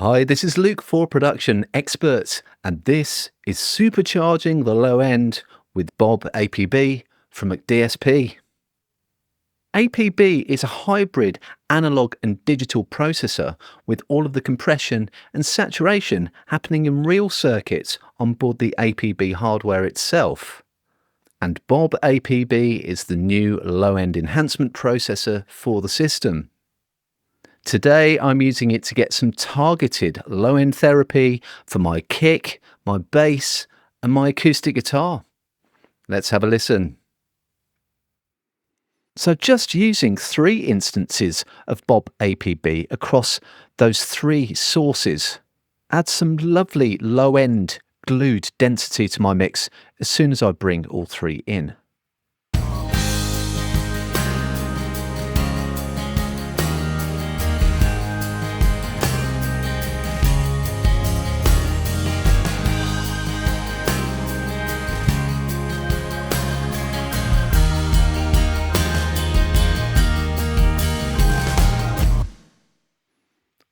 Hi, this is Luke for Production Expert, and this is Supercharging the Low End with Bob APB from McDSP. APB is a hybrid analog and digital processor with all of the compression and saturation happening in real circuits on board the APB hardware itself. And Bob APB is the new low-end enhancement processor for the system. Today I'm using it to get some targeted low-end therapy for my kick, my bass and my acoustic guitar. Let's have a listen. So just using 3 instances of Bob APB across those 3 sources adds some lovely low-end glued density to my mix as soon as I bring all 3 in.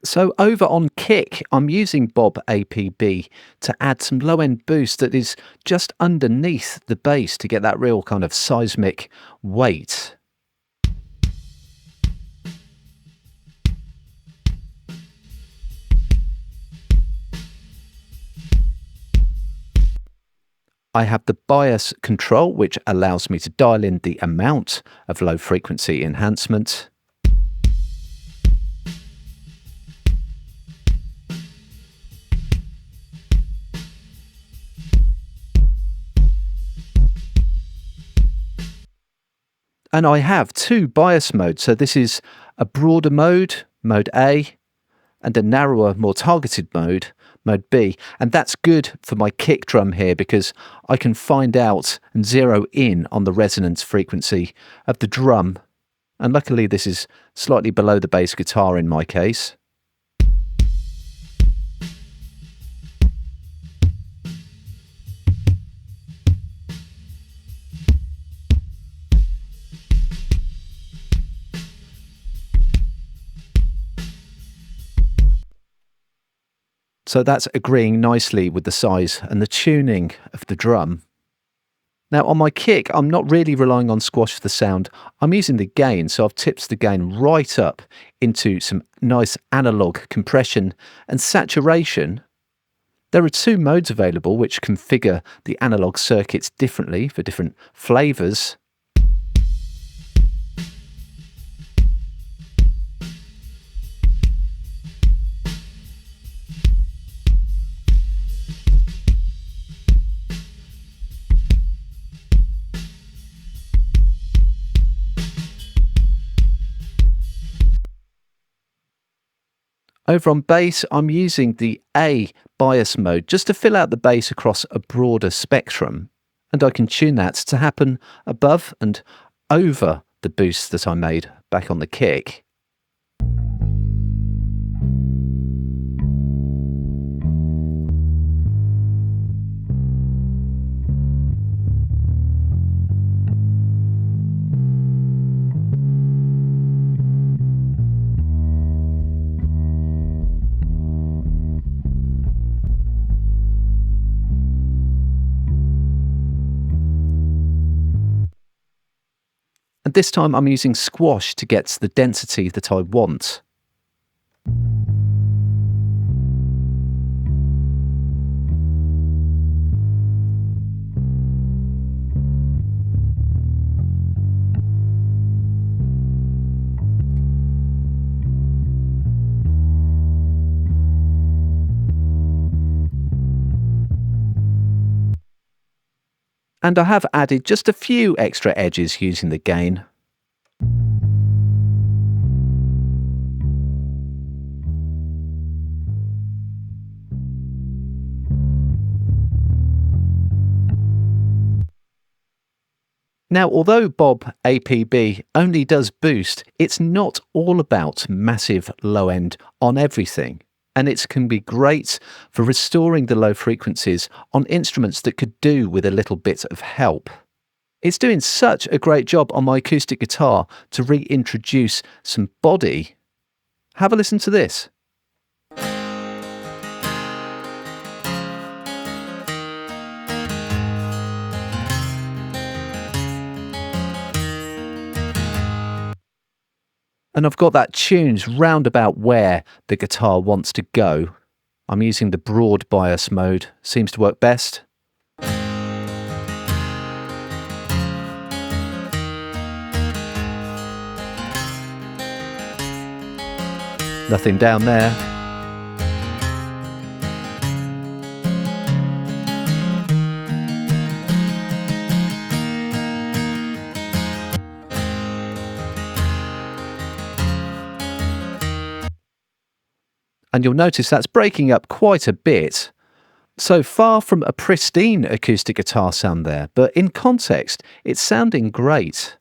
So over on kick, I'm using Bob APB to add some low-end boost that is just underneath the bass to get that real kind of seismic weight. I have the bias control, which allows me to dial in the amount of low frequency enhancement. And I have 2 bias modes, so this is a broader mode, mode A, and a narrower, more targeted mode, mode B. And that's good for my kick drum here because I can find out and zero in on the resonance frequency of the drum. And luckily this is slightly below the bass guitar in my case. So that's agreeing nicely with the size and the tuning of the drum. Now on my kick, I'm not really relying on squash for the sound. I'm using the gain, so I've tipped the gain right up into some nice analog compression and saturation. There are 2 modes available which configure the analog circuits differently for different flavours. Over on bass, I'm using the A bias mode just to fill out the bass across a broader spectrum. And I can tune that to happen above and over the boost that I made back on the kick. And this time I'm using squash to get the density that I want. And I have added just a few extra edges using the gain. Now, although Bob APB only does boost, it's not all about massive low end on everything. And it can be great for restoring the low frequencies on instruments that could do with a little bit of help. It's doing such a great job on my acoustic guitar to reintroduce some body. Have a listen to this. And I've got that tuned round about where the guitar wants to go. I'm using the broad bias mode, seems to work best. Nothing down there. And you'll notice that's breaking up quite a bit. So far from a pristine acoustic guitar sound there, but in context, it's sounding great.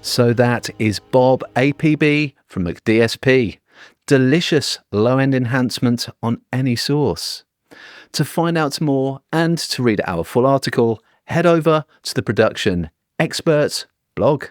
So that is Bob APB from McDSP. Delicious low-end enhancement on any source. To find out more and to read our full article, head over to the Production Experts blog.